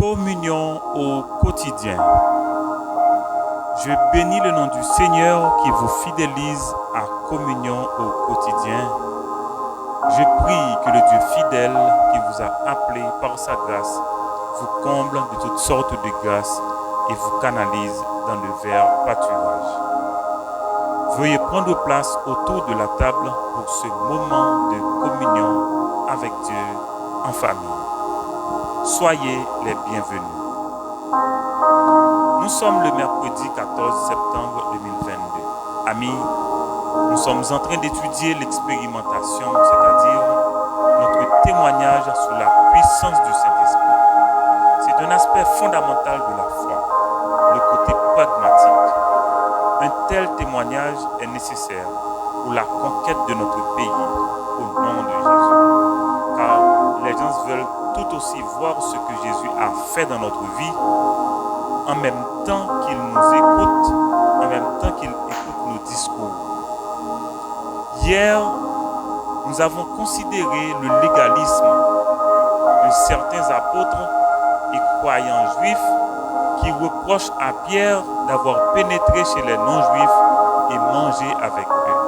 Communion au quotidien. Je bénis le nom du Seigneur qui vous fidélise à communion au quotidien. Je prie que le Dieu fidèle qui vous a appelé par sa grâce vous comble de toutes sortes de grâces et vous canalise dans le vert pâturage. Veuillez prendre place autour de la table pour ce moment de communion avec Dieu en famille. Soyez les bienvenus. Nous sommes le mercredi 14 septembre 2022. Amis, nous sommes en train d'étudier l'expérimentation, c'est-à-dire notre témoignage sur la puissance du Saint-Esprit. C'est un aspect fondamental de la foi, le côté pragmatique. Un tel témoignage est nécessaire pour la conquête de notre pays au nom de Jésus. Car les gens veulent tout aussi voir ce que Jésus a fait dans notre vie en même temps qu'ils nous écoutent, en même temps qu'ils écoutent nos discours. Hier, nous avons considéré le légalisme de certains apôtres et croyants juifs qui reprochent à Pierre d'avoir pénétré chez les non-juifs et mangé avec eux.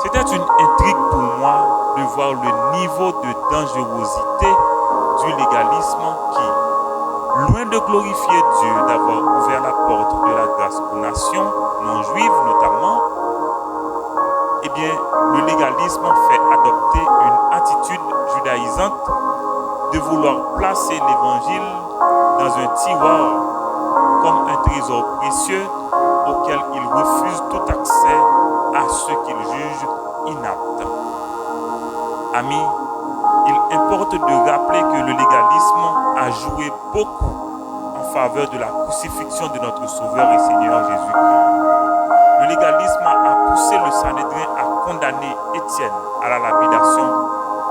C'était une intrigue pour moi de voir le niveau de dangerosité du légalisme qui, loin de glorifier Dieu d'avoir ouvert la porte de la grâce aux nations non-juives notamment, eh bien, le légalisme fait adopter une attitude judaïsante de vouloir placer l'évangile dans un tiroir comme un trésor précieux auquel il refuse tout accès à ceux qu'il juge inaptes. Amis, il importe de rappeler que le légalisme a joué beaucoup en faveur de la crucifixion de notre Sauveur et Seigneur Jésus-Christ. Le légalisme a poussé le Sanhédrin à condamner Étienne à la lapidation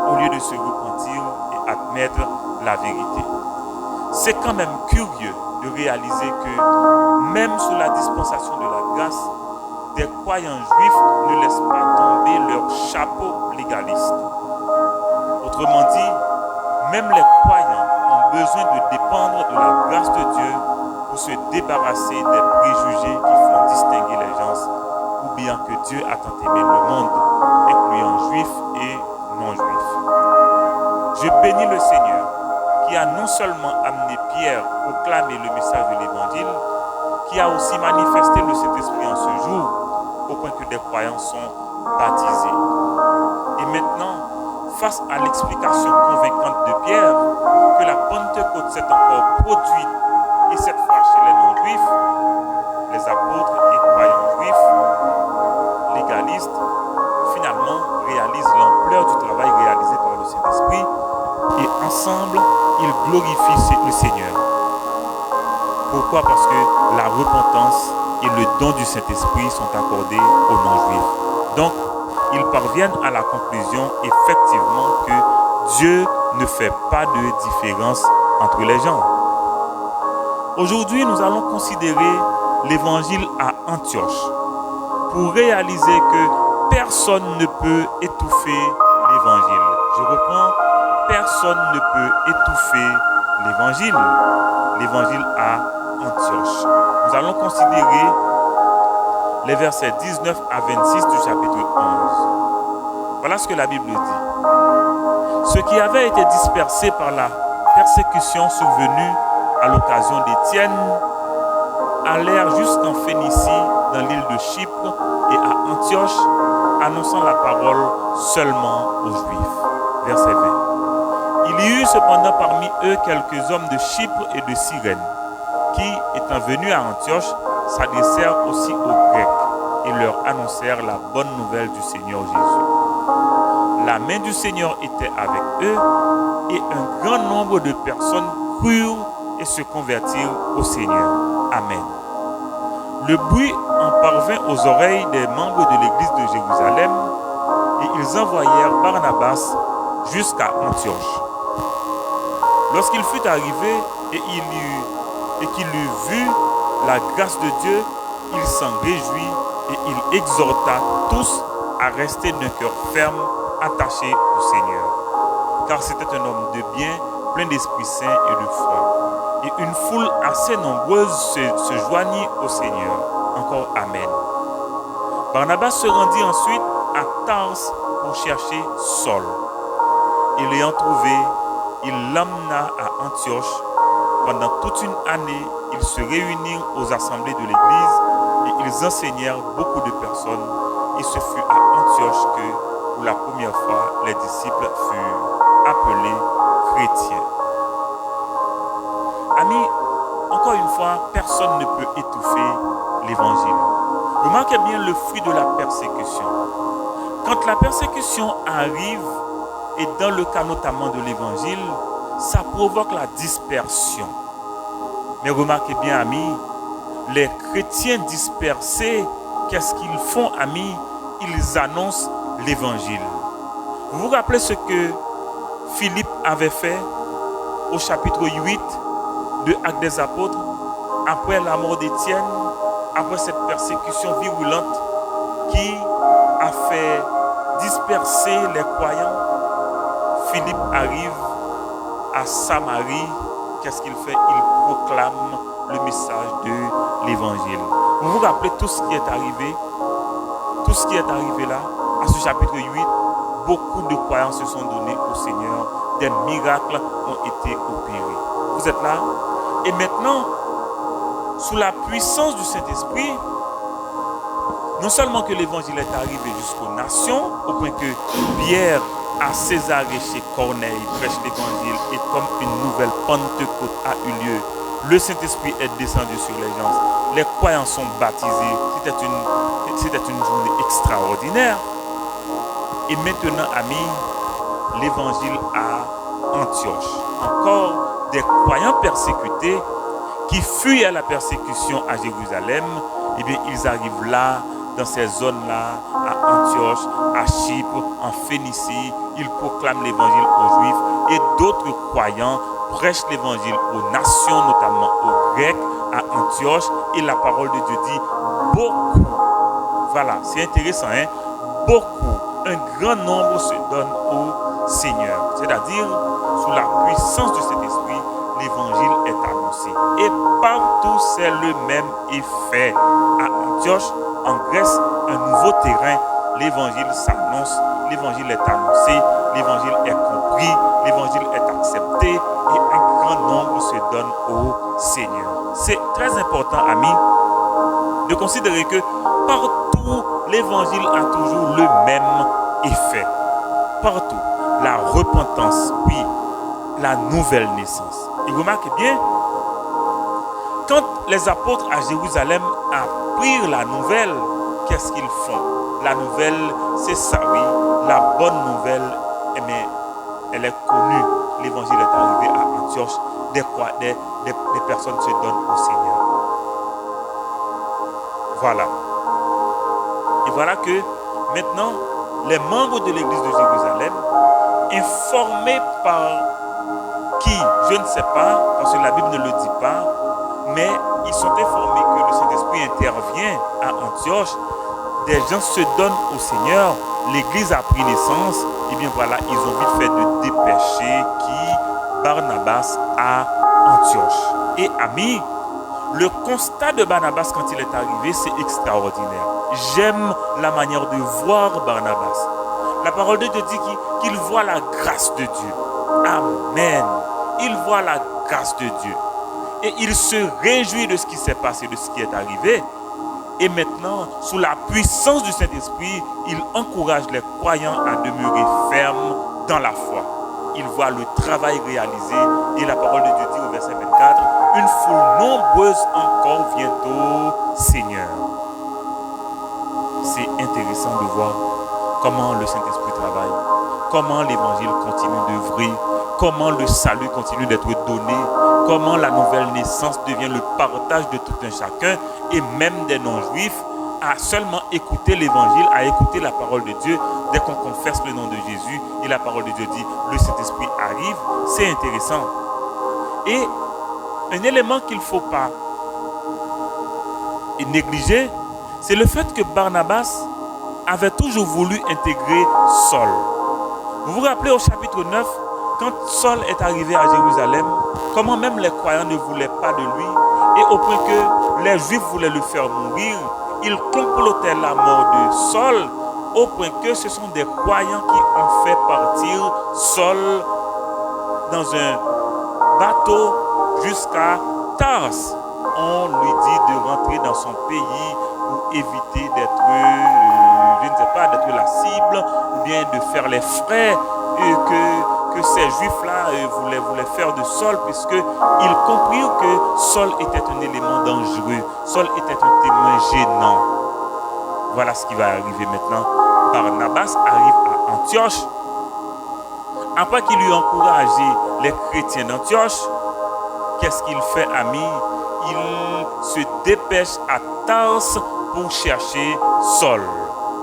au lieu de se repentir et admettre la vérité. C'est quand même curieux de réaliser que même sous la dispensation de la grâce, des croyants juifs ne laissent pas tomber leur chapeau légaliste. Autrement dit, même les croyants ont besoin de dépendre de la grâce de Dieu pour se débarrasser des préjugés qui font distinguer les gens, ou bien que Dieu a tant aimé le monde, incluant juifs et non-juifs. Je bénis le Seigneur qui a non seulement amené Pierre à proclamer le message de l'Évangile, qui a aussi manifesté le Saint-Esprit en ce jour, au point que des croyants sont baptisés. Et maintenant, face à l'explication convaincante de Pierre que la Pentecôte s'est encore produite, et cette fois chez les non-juifs, les apôtres et croyants juifs, légalistes, finalement réalisent l'ampleur du travail réalisé par le Saint-Esprit et ensemble, ils glorifient le Seigneur. Pourquoi? Parce que la repentance et le don du Saint-Esprit sont accordés aux non-juifs. Donc, ils parviennent à la conclusion effectivement que Dieu ne fait pas de différence entre les gens. Aujourd'hui, nous allons considérer l'évangile à Antioche pour réaliser que personne ne peut étouffer l'évangile. Je reprends, personne ne peut étouffer l'évangile à Antioche. Nous allons considérer les versets 19 à 26 du chapitre 11. Voilà ce que la Bible dit. Ceux qui avaient été dispersés par la persécution survenue à l'occasion d'Étienne allèrent jusqu'en Phénicie, dans l'île de Chypre et à Antioche, annonçant la parole seulement aux Juifs. Verset 20. Il y eut cependant parmi eux quelques hommes de Chypre et de Cyrène, qui, étant venus à Antioche, s'adressèrent aussi aux Grecs et leur annoncèrent la bonne nouvelle du Seigneur Jésus. La main du Seigneur était avec eux et un grand nombre de personnes crurent et se convertirent au Seigneur. Amen. Le bruit en parvint aux oreilles des membres de l'église de Jérusalem et ils envoyèrent Barnabas jusqu'à Antioche. Lorsqu'il fut arrivé et qu'il eut vu la grâce de Dieu, il s'en réjouit et il exhorta tous à rester d'un cœur ferme, attaché au Seigneur. Car c'était un homme de bien pleins d'Esprit Saint et de foi. Et une foule assez nombreuse se joignit au Seigneur. Encore Amen. Barnabas se rendit ensuite à Tars pour chercher Saul. Et l'ayant trouvé, il l'emmena à Antioche. Pendant toute une année, ils se réunirent aux assemblées de l'Église et ils enseignèrent beaucoup de personnes. Et ce fut à Antioche que, pour la première fois, les disciples furent appelés chrétiens. Amis, encore une fois, personne ne peut étouffer l'évangile. Remarquez bien le fruit de la persécution. Quand la persécution arrive, et dans le cas notamment de l'évangile, ça provoque la dispersion. Mais remarquez bien, amis, les chrétiens dispersés, qu'est-ce qu'ils font, amis? Ils annoncent l'évangile. Vous vous rappelez ce que Philippe avait fait au chapitre 8 de Actes des Apôtres, après la mort d'Étienne, après cette persécution virulente qui a fait disperser les croyants? Philippe arrive à Samarie. Qu'est-ce qu'il fait? Il proclame le message de l'évangile. Vous vous rappelez tout ce qui est arrivé? Tout ce qui est arrivé là, à ce chapitre 8, beaucoup de croyants se sont donnés au Seigneur. Des miracles ont été opérés. Vous êtes là? Et maintenant, sous la puissance du Saint-Esprit, non seulement que l'évangile est arrivé jusqu'aux nations, au point que Pierre à Césarée chez Corneille prêche l'évangile et comme une nouvelle Pentecôte a eu lieu, le Saint-Esprit est descendu sur les gens. Les croyants sont baptisés. C'était une journée extraordinaire. Et maintenant, amis, l'évangile à Antioche. Encore des croyants persécutés qui fuient à la persécution à Jérusalem. Eh bien, ils arrivent là, dans ces zones-là, à Antioche, à Chypre, en Phénicie. Ils proclament l'évangile aux Juifs et d'autres croyants prêchent l'évangile aux nations, notamment aux Grecs, à Antioche. Et la parole de Dieu dit beaucoup. Voilà, c'est intéressant, hein? Beaucoup, un grand nombre se donne au Seigneur. C'est-à-dire, sous la puissance de cet esprit, l'évangile est annoncé. Et partout, c'est le même effet. À Antioche, en Grèce, un nouveau terrain, l'évangile s'annonce, l'évangile est annoncé, l'évangile est compris, l'évangile est accepté et un grand nombre se donne au Seigneur. C'est très important, amis, de considérer que partout, l'évangile a toujours le même effet. Partout, la repentance, oui, la nouvelle naissance. Et remarquez bien, quand les apôtres à Jérusalem apprirent la nouvelle, qu'est-ce qu'ils font? La nouvelle, c'est ça, oui, la bonne nouvelle, mais elle est connue. L'évangile est arrivé à Antioche, des personnes se donnent au Seigneur. Voilà. Et voilà que maintenant, les membres de l'église de Jérusalem, informés par qui? Je ne sais pas, parce que la Bible ne le dit pas, mais ils sont informés que le Saint-Esprit intervient à Antioche. Des gens se donnent au Seigneur, l'église a pris naissance, et bien voilà, ils ont vite fait de dépêcher qui? Barnabas à Antioche. Et amis, le constat de Barnabas quand il est arrivé, c'est extraordinaire. J'aime la manière de voir Barnabas. La parole de Dieu dit qu'il voit la grâce de Dieu. Amen. Il voit la grâce de Dieu. Et il se réjouit de ce qui s'est passé, de ce qui est arrivé. Et maintenant, sous la puissance du Saint-Esprit, il encourage les croyants à demeurer fermes dans la foi. Il voit le travail réalisé. Et la parole de Dieu dit au verset 24, une foule nombreuse encore vient au Seigneur. C'est intéressant de voir comment le Saint-Esprit travaille, comment l'évangile continue d'œuvrer, comment le salut continue d'être donné, comment la nouvelle naissance devient le partage de tout un chacun et même des non-juifs à seulement écouter l'évangile, à écouter la parole de Dieu. Dès qu'on confesse le nom de Jésus et la parole de Dieu dit le Saint-Esprit arrive, c'est intéressant. Et un élément qu'il ne faut pas négliger, c'est le fait que Barnabas avait toujours voulu intégrer Saul. Vous vous rappelez au chapitre 9, quand Saul est arrivé à Jérusalem, comment même les croyants ne voulaient pas de lui, et au point que les Juifs voulaient le faire mourir, ils complotaient la mort de Saul, au point que ce sont des croyants qui ont fait partir Saul dans un bateau jusqu'à Tars. On lui dit de rentrer dans son pays pour éviter d'être, je ne sais pas, d'être la cible, ou bien de faire les frais que ces Juifs-là voulaient faire de Saul, puisqu'ils comprirent que Saul était un élément dangereux, Saul était un témoin gênant. Voilà ce qui va arriver maintenant. Barnabas arrive à Antioche. Après qu'il eut encouragé les chrétiens d'Antioche, qu'est-ce qu'il fait, ami? Il se dépêche à Tars pour chercher Saul.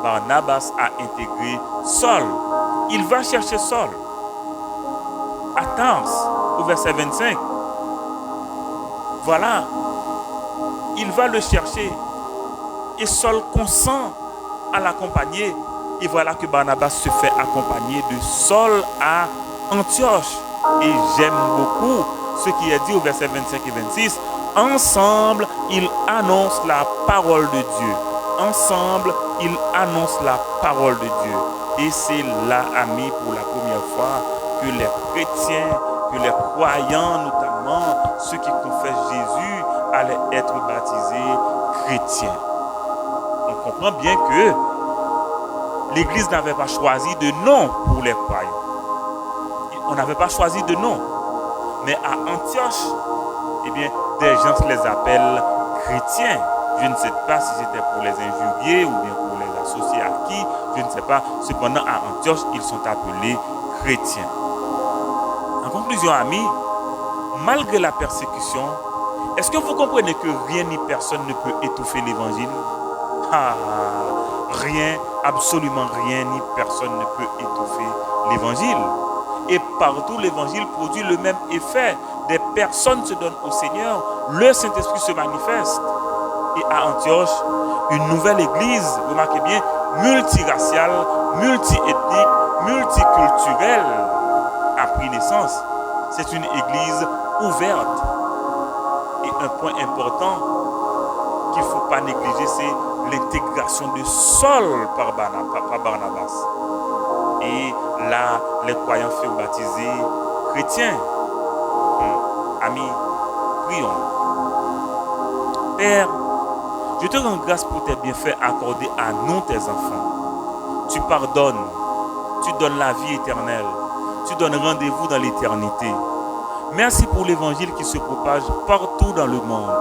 Barnabas a intégré Saul. Il va chercher Saul à Tars, au verset 25. Voilà. Il va le chercher. Et Saul consent à l'accompagner. Et voilà que Barnabas se fait accompagner de Saul à Antioche. Et j'aime beaucoup ce qui est dit au verset 25 et 26. Ensemble, ils annoncent la parole de Dieu. Ensemble, ils annoncent la parole de Dieu. Et c'est là, amis, pour la première fois que les chrétiens, que les croyants, notamment ceux qui confessent Jésus, allaient être baptisés chrétiens. On comprend bien que l'Église n'avait pas choisi de nom pour les croyants. On n'avait pas choisi de nom. Mais à Antioche, eh bien, des gens les appellent chrétiens. Je ne sais pas si c'était pour les injurier ou bien pour les associer à qui, je ne sais pas. Cependant, à Antioche, ils sont appelés chrétiens. En conclusion, amis, malgré la persécution, est-ce que vous comprenez que rien ni personne ne peut étouffer l'évangile? Rien, absolument rien ni personne ne peut étouffer l'évangile. Et partout, l'évangile produit le même effet. Des personnes se donnent au Seigneur, le Saint-Esprit se manifeste. Et à Antioche, une nouvelle église, remarquez bien, multiraciale, multiethnique, multiculturelle a pris naissance. C'est une église ouverte. Et un point important qu'il ne faut pas négliger, c'est l'intégration de Saul par Barnabas. Et là, les croyants furent baptisés chrétiens. Amis, prions. Père, je te rends grâce pour tes bienfaits accordés à nous, tes enfants. Tu pardonnes, tu donnes la vie éternelle, tu donnes rendez-vous dans l'éternité. Merci pour l'évangile qui se propage partout dans le monde.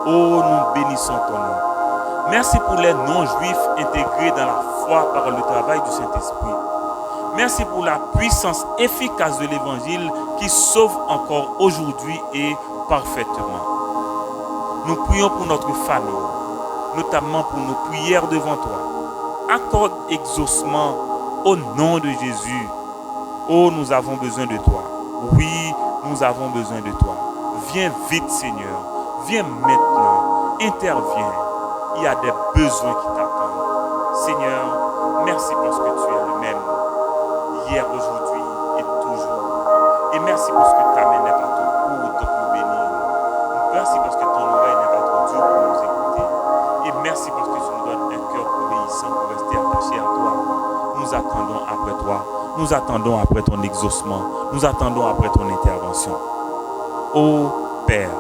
Oh, nous bénissons ton nom. Merci pour les non-juifs intégrés dans la foi par le travail du Saint-Esprit. Merci pour la puissance efficace de l'évangile qui sauve encore aujourd'hui et parfaitement. Nous prions pour notre famille, notamment pour nos prières devant toi. Accorde exaucement au nom de Jésus. Oh, nous avons besoin de toi. Oui, nous avons besoin de toi. Viens vite, Seigneur. Viens maintenant. Interviens. Il y a des besoins qui t'attendent. Seigneur, merci parce que tu es le même. Hier, aujourd'hui et toujours. Et merci parce que ta main n'est pas trop courte pour nous bénir. Merci parce que ton oreille n'est pas trop dure pour nous écouter. Et merci parce que tu nous donnes un cœur obéissant pour rester attaché à toi. Nous attendons après toi. Nous attendons après ton exaucement. Nous attendons après ton intervention. Ô Père,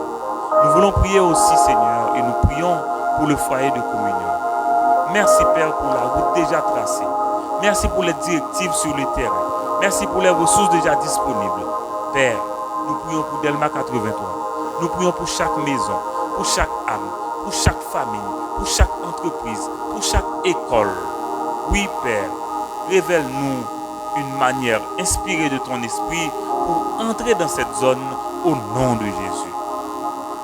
nous voulons prier aussi, Seigneur, et nous prions pour le foyer de communion. Merci, Père, pour la route déjà tracée. Merci pour les directives sur le terrain. Merci pour les ressources déjà disponibles. Père, nous prions pour Delma 83. Nous prions pour chaque maison, pour chaque âme, pour chaque famille, pour chaque entreprise, pour chaque école. Oui, Père, révèle-nous une manière inspirée de ton esprit pour entrer dans cette zone au nom de Jésus.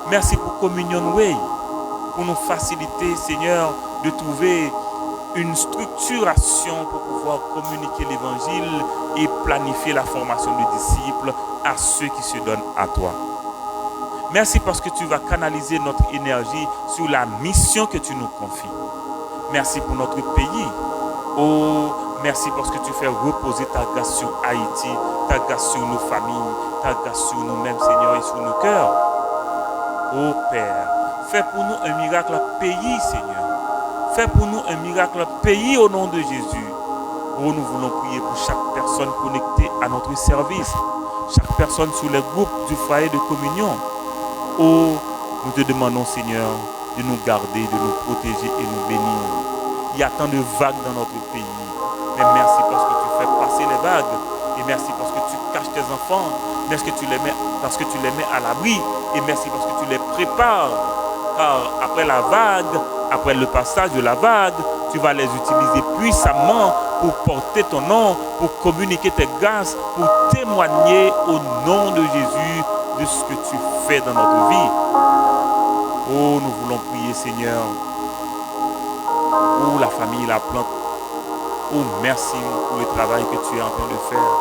Merci pour Communion Way, pour nous faciliter, Seigneur, de trouver une structuration pour pouvoir communiquer l'évangile et planifier la formation de disciples à ceux qui se donnent à toi. Merci parce que tu vas canaliser notre énergie sur la mission que tu nous confies. Merci pour notre pays. Oh, Merci parce que tu fais reposer ta grâce sur Haïti, ta grâce sur nos familles, ta grâce sur nous-mêmes, Seigneur, et sur nos cœurs. Oh Père, fais pour nous un miracle pays, Seigneur. Fais pour nous un miracle pays au nom de Jésus. Oh, nous voulons prier pour chaque personne connectée à notre service, chaque personne sur les groupes du foyer de communion. Oh, nous te demandons, Seigneur, de nous garder, de nous protéger et nous bénir. Il y a tant de vagues dans notre pays. Mais merci parce que tu fais passer les vagues. Et merci parce que tu caches tes enfants. Merci parce que tu les mets à l'abri. Et merci parce que tu les prépares. Car après la vague, après le passage de la vague, tu vas les utiliser puissamment pour porter ton nom, pour communiquer tes grâces, pour témoigner au nom de Jésus de ce que tu fais dans notre vie. Oh, nous voulons prier, Seigneur, pour la famille, la plante. Oh, merci pour le travail que tu es en train de faire.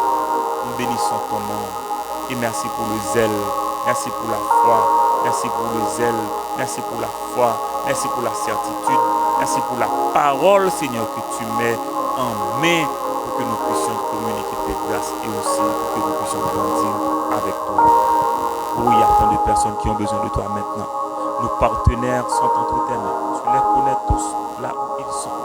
Nous bénissons ton nom. Et merci pour le zèle. Merci pour la foi. Merci pour le zèle. Merci pour la foi. Merci pour la certitude. Merci pour la parole, Seigneur, que tu mets en main pour que nous puissions communiquer tes grâces et aussi pour que nous puissions grandir avec toi. Oh, il y a tant de personnes qui ont besoin de toi maintenant. Nos partenaires sont entre tes mains. Tu les connais tous là où ils sont.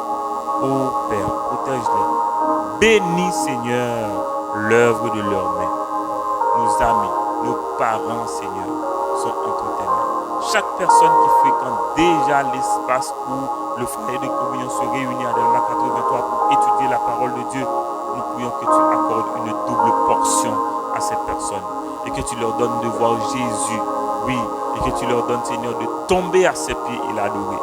Oh Père, protège-les. Bénis, Seigneur, l'œuvre de leurs mains. Nos amis, nos parents, Seigneur, sont entre tes mains. Chaque personne qui fréquente déjà l'espace où le foyer de communion se réunit à Delma 83 pour étudier la parole de Dieu, nous prions que tu accordes une double portion à ces personnes et que tu leur donnes de voir Jésus, oui, et que tu leur donnes, Seigneur, de tomber à ses pieds et l'adorer.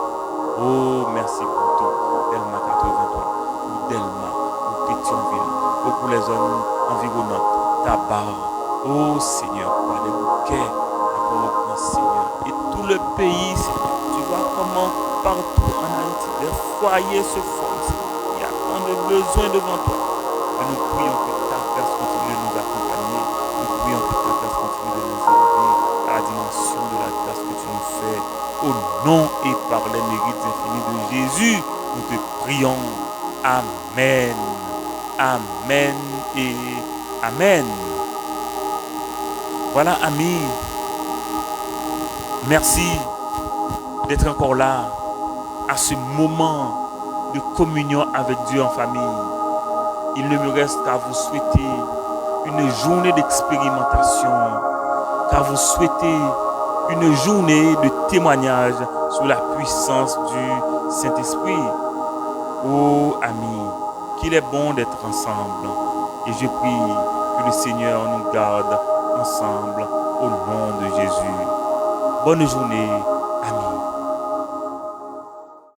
Oh, merci pour tout. Delma 83, pour Delma, pour Pétionville, pour les zones environnantes, Tabar. Oh Seigneur, par les bouquets, pour le Seigneur, et tout le pays, Seigneur. Tu vois comment partout en Haïti, les foyers se forment, Seigneur. Il y a tant de besoins devant toi. Et nous prions que ta grâce continue de nous accompagner. Nous prions que ta grâce continue de nous élever à la dimension de la grâce que tu nous fais. Au nom et par les mérites infinis de Jésus, nous te prions. Amen. Amen et Amen. Voilà, amis. Merci d'être encore là à ce moment de communion avec Dieu en famille. Il ne me reste qu'à vous souhaiter une journée d'expérimentation, qu'à vous souhaiter une journée de témoignage sous la puissance du Saint-Esprit. Oh, amis, qu'il est bon d'être ensemble. Et je prie que le Seigneur nous garde ensemble au nom de Jésus. Bonne journée.